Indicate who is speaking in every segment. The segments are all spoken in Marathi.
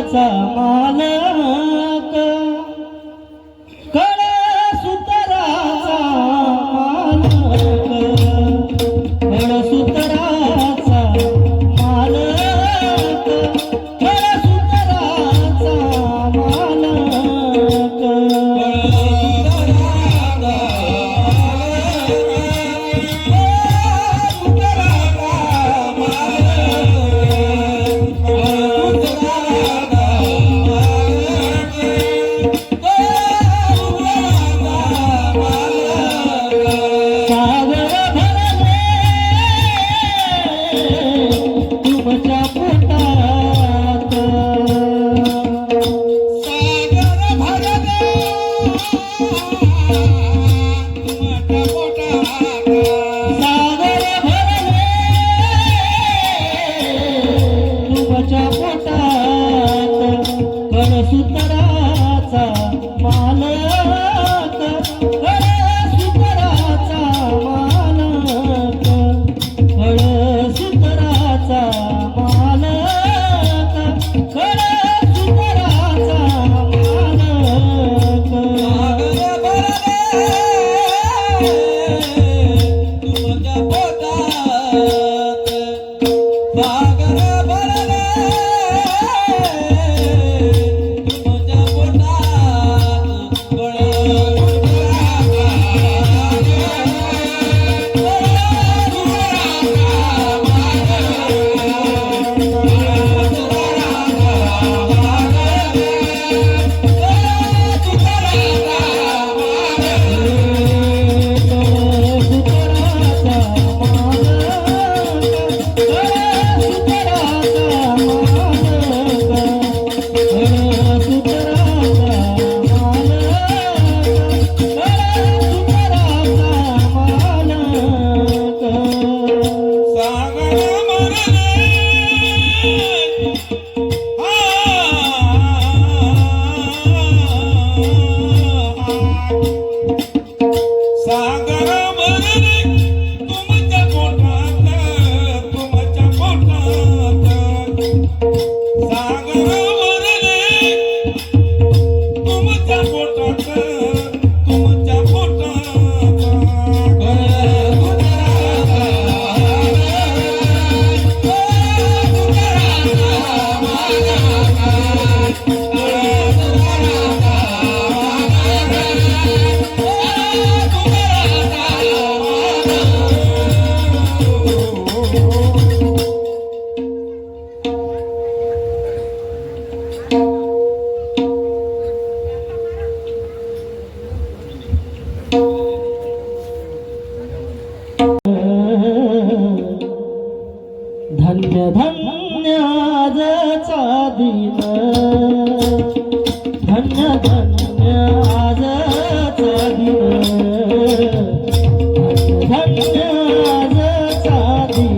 Speaker 1: मालक कळसूत्राचा मालक कळसूत्राचा मालक कळसूत्राचा मालक कळसूत्राचा मालक कळसूत्राचा मालक कळसूत्राचा मालक कळसूत्राचा मालक तुमच्या पोटात सागर भरले धन्य धन्य आजचा दिन धन्य धन्य आजचा दिन धन्य आजचा दिन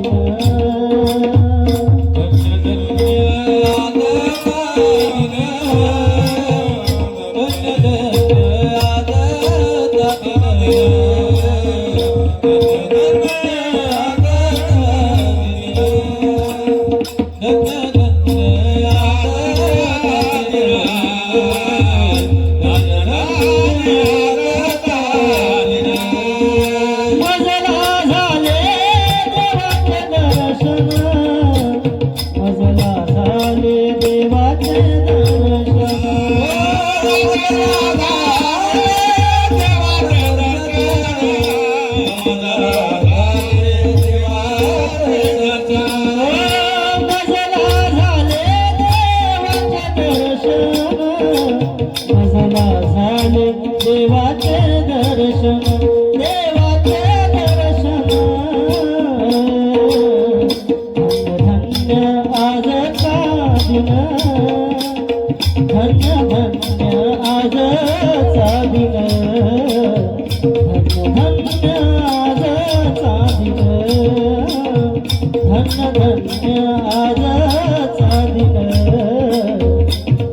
Speaker 1: देवाचे दर्शन देवाचे दर्शन धन्य आजचा दिन धन्य धन्य आजचा दिन धन्य आजचा दिन धन्य धन्य आजचा दिन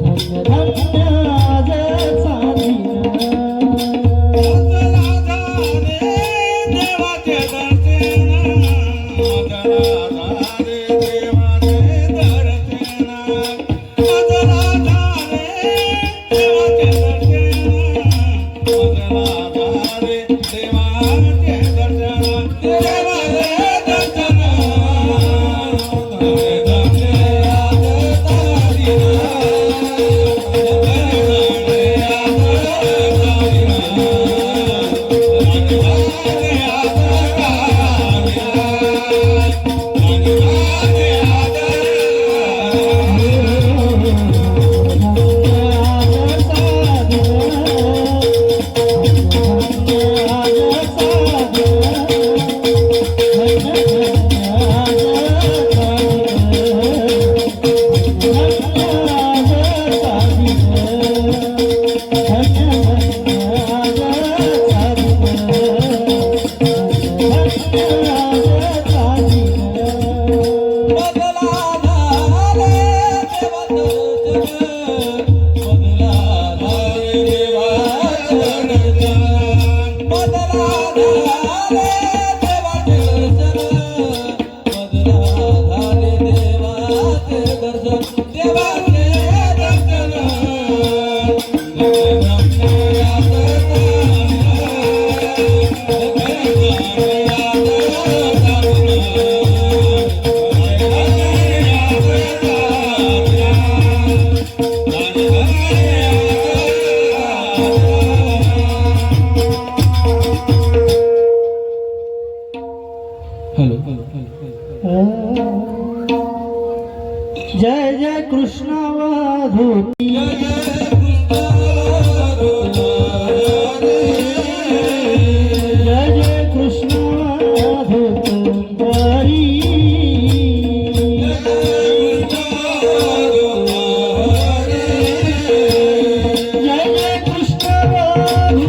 Speaker 1: धन्य धन्य आजचा दिन जय जय कृष्ण वाधुरी जय जय कृष्ण वाधुरी जय जय कृष्ण वाधुरी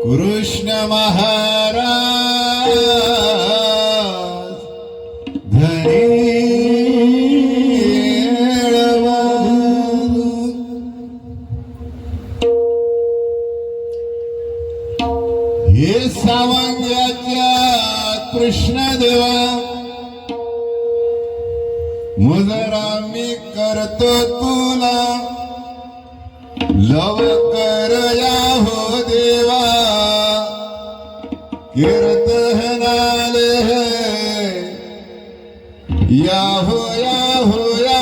Speaker 2: कृष्ण महाराज धनेळवादू हे सावंगाच्या कृष्णदेवा मुजरा मी करतो तुला लवकर या हो देवा कीर्तनाले या हो या हो या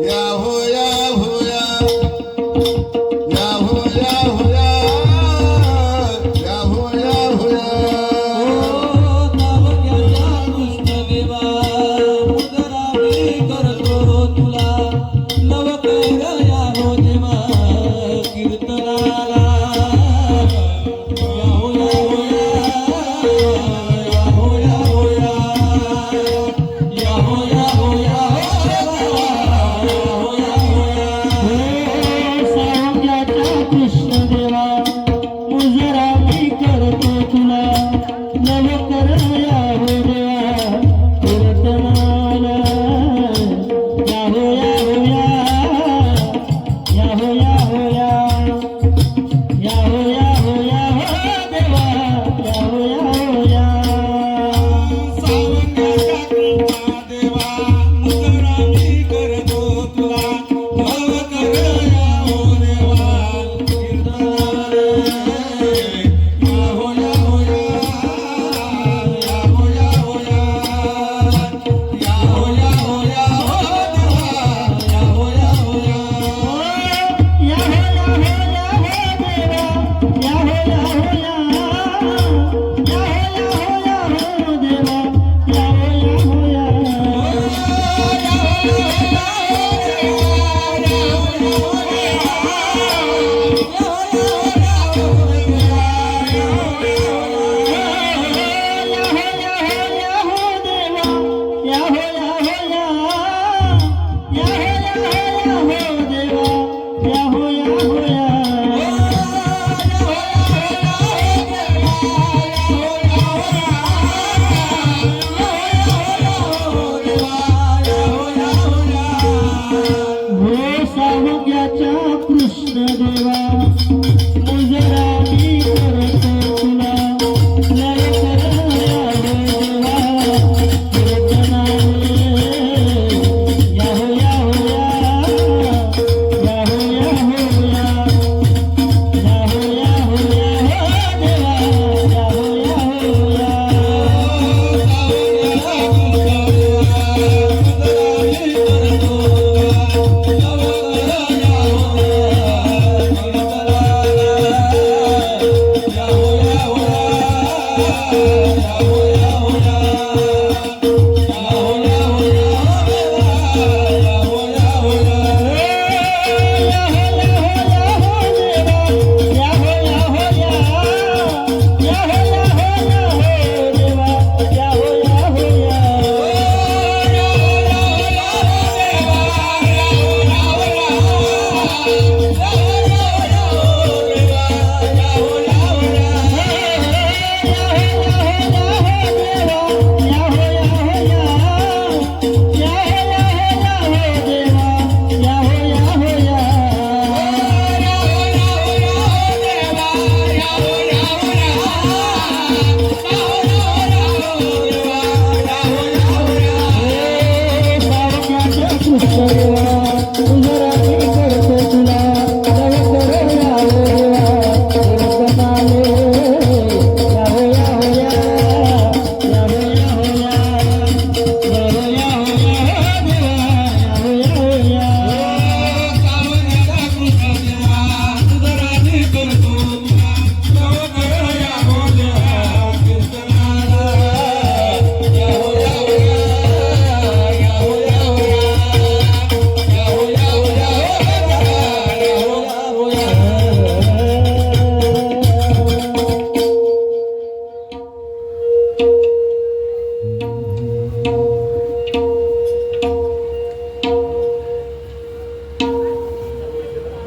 Speaker 2: या हो या हो या या हो या हो या या हो या हो या
Speaker 1: या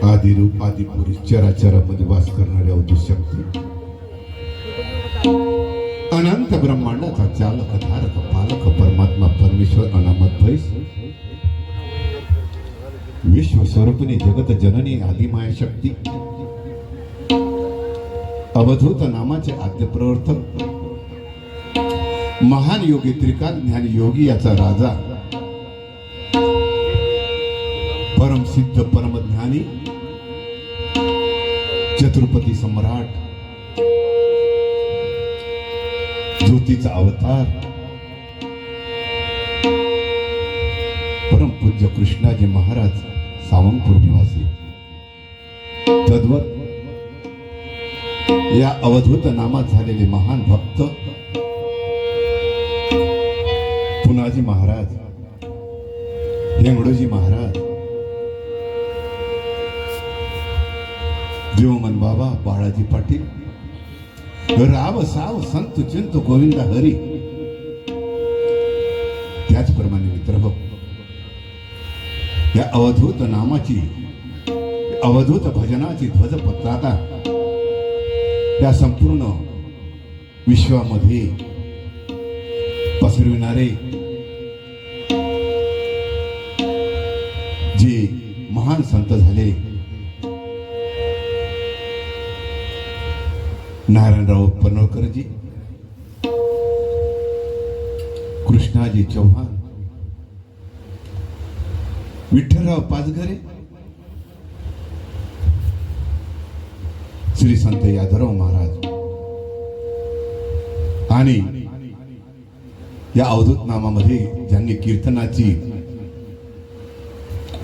Speaker 2: आदिरूप आदिपुरुष चराचरामध्ये वास करणाऱ्या शक्ती, अनंत ब्रह्मांडाचा चालक धारक पालक परमात्मा परमेश्वर अनामत भैस विश्व स्वरूपिणी जगत जननी आदिमाया शक्ती, अवधूत नामाचे आद्य प्रवर्तक महान योगी त्रिकाल ज्ञान योगी याचा राजा, परम सिद्ध परम ज्ञानी छत्रपती सम्राट, ज्योतीचा अवतार परम पूज्य कृष्णाजी महाराज सावंतपूर निवासी, तद्वत या अवधूत नामात झालेले महान भक्त पुनाजी महाराज, हेंगडोजी महाराज, देवमन बाबा बाळाजी पाटील, राव साव संत चिंत गोविंदा हरी, त्याचप्रमाणे मित्र हो, या अवधूत नामाची अवधूत भजनाची ध्वज पताका या संपूर्ण विश्वामध्ये पसरविणारे जे महान संत झाले, नारायणराव पनोळकरजी, कृष्णाजी चौहान, विठ्ठलराव पाचघरे, श्री संत यादवराव महाराज आणि या अवधूत नामामध्ये ज्यांनी कीर्तनाची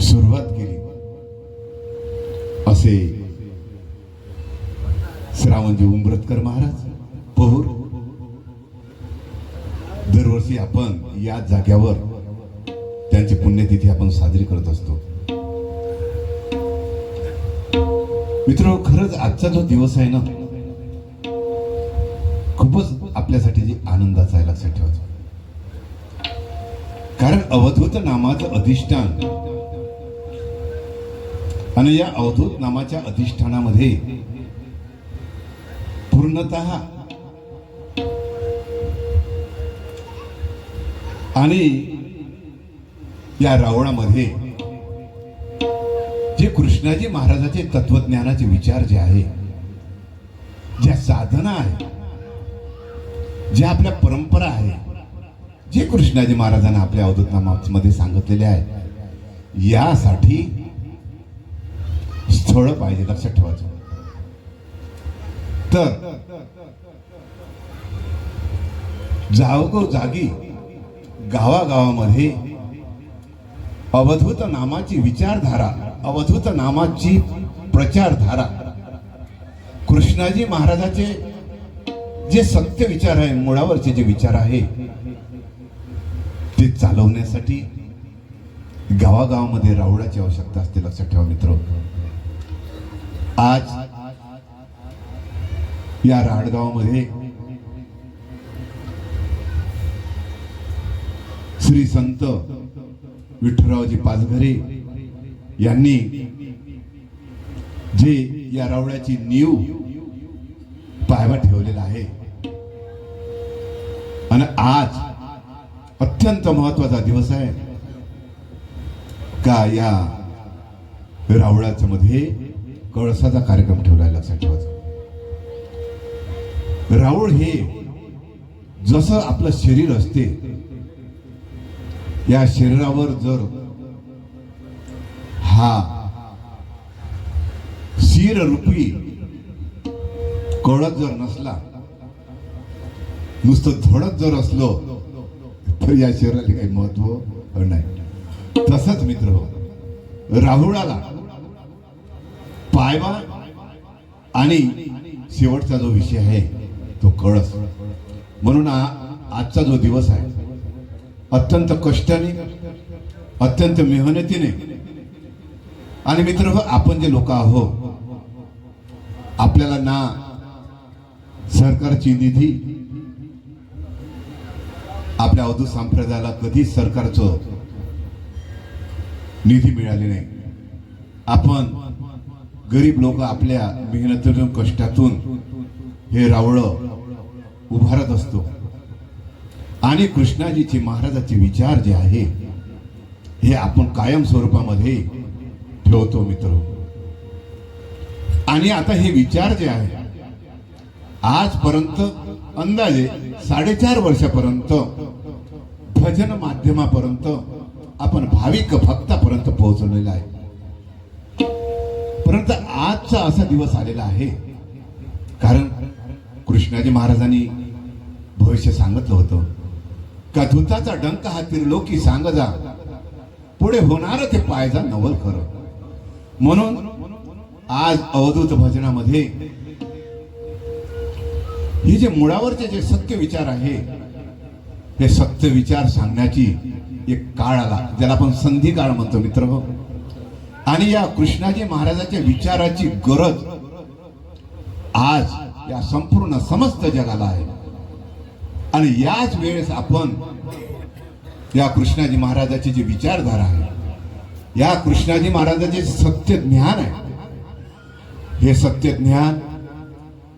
Speaker 2: सुरुवात केली असे श्रावणजी उंबरतकर महाराज पहूर, दरवर्षी आपण या जाग्यावर त्यांची पुण्यतिथी आपण साजरी करत असतो. मित्र, खरंच आजचा जो दिवस आहे ना, खूपच आपल्यासाठी आनंदाचा आहे, लक्षात ठेवायचं. कारण अवधूत नामाचं अधिष्ठान आणि या अवधूत नामाच्या अधिष्ठानामध्ये पूर्णतः आणि या रावणामध्ये जे कृष्णाजी महाराजाचे तत्वज्ञानाचे विचार जे आहे, ज्या साधना आहे, ज्या आपल्या परंपरा आहे, जे कृष्णाजी महाराजांना आपल्या अवधूत नामामध्ये सांगितलेले आहे, यासाठी स्थळ पाहिजे, लक्षात ठेवायचं. तर जागी गावागावामध्ये अवधूत नामाची विचारधारा, अवधूत नामाची प्रचारधारा, कृष्णाजी महाराजाचे जे सत्य विचार आहे, मुळावरचे जे विचार आहे ते चालवण्यासाठी गावागावामध्ये रावळाची आवश्यकता असते. लक्षात ठेवा मित्र. आज या राडगावामध्ये श्री संत विठ्ठलरावजी पाचघरे यांनी जे या रावळ्याची नीव पायावर ठेवलेला आहे आणि आज अत्यंत महत्वाचा दिवस आहे का या रावळाच्या मध्ये कळसाचा कार्यक्रम ठेवला आहे. लक्षात ठेवायचा. राऊळ हे जसं आपलं शरीर असते, या शरीरावर जर हा शिर रूपी कळस जर नसला, नुसतं धडक जर असलो तर या शरीराला काही महत्व नाही. तसंच मित्र, राहुळाला पायवा आणि शेवटचा जो विषय आहे तो कळस. म्हणून आजचा जो दिवस आहे अत्यंत कष्टाने, अत्यंत मेहनतीने, आणि मित्र आपण जे लोक आहोत, आपल्याला ना सरकारची निधी, आपल्या अवधूत संप्रदायाला कधीच सरकारचं निधी मिळाली नाही. आपण गरीब लोक आपल्या मेहनतीतून, कष्टातून हे रावळं उभारत असतो. आणि कृष्णाजीचे, महाराजाचे विचार जे आहे हे आपण कायम स्वरूपामध्ये ठेवतो मित्र. आणि आता हे विचार जे आहे आजपर्यंत अंदाजे 4.5 वर्षापर्यंत भजन माध्यमापर्यंत आपण भाविक भक्तापर्यंत पोहोचलेला आहे. परंतु आजचा असा दिवस आलेला आहे कारण कृष्णाजी महाराजांनी भविष्य सांगितलं होतं का धुताचा डंक हा त्रिलोकी सांग जा, पुढे होणार ते पायजा नवल खरं. म्हणून आज अवधूत भजनामध्ये हे जे मुळावरचे जे सत्य विचार आहे, हे सत्य विचार सांगण्याची एक काळ आला, ज्याला आपण संधी काळ म्हणतो मित्र. आणि या कृष्णाजी महाराजांच्या विचाराची गरज आज या संपूर्ण समस्त जगाला आहे. आणि याच वेळेस आपण या कृष्णाजी महाराजांचे जे विचारधारा आहे, या कृष्णाजी महाराजांचे सत्य ज्ञान आहे, हे सत्य ज्ञान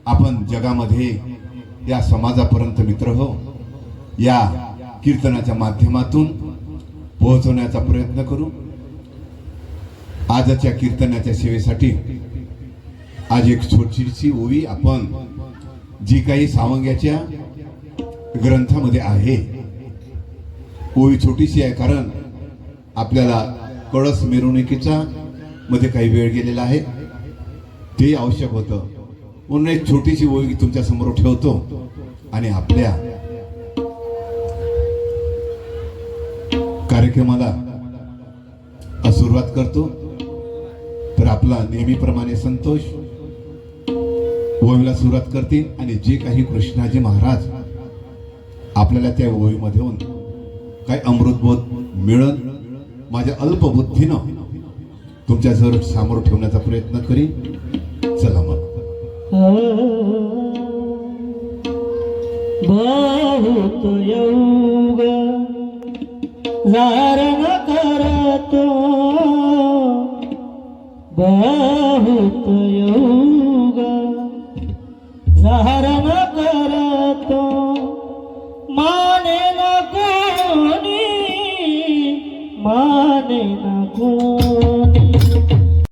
Speaker 2: आपण जगामध्ये या समाजापर्यंत मित्र हो या कीर्तनाच्या माध्यमातून पोहोचवण्याचा प्रयत्न करू. आजच्या कीर्तनाच्या सेवेसाठी आज एक छोटीशी ओवी आपण जी काही सावंग्याच्या ग्रंथामध्ये आहे, ओवी छोटीशी आहे कारण आपल्याला कळस मिरवणुकीचा मध्ये काही वेळ गेलेला आहे, ते आवश्यक होतं. म्हणून एक छोटीशी ओवी तुमच्या समोर ठेवतो आणि आपल्या कार्यक्रमाला सुरुवात करतो. तर आपला नेहमीप्रमाणे संतोष ओवीला सुरुवात करतील आणि जे काही कृष्णाजी महाराज आपल्याला त्या ओवीमधून काही अमृतबोध मिळेल, माझ्या अल्पबुद्धीनं तुमच्या समोर ठेवण्याचा प्रयत्न करीन. चला मग.
Speaker 1: बहुत योग धारण करतो, बहुत योग धारण करतो, माने ना कोणी, माने ना कोणी.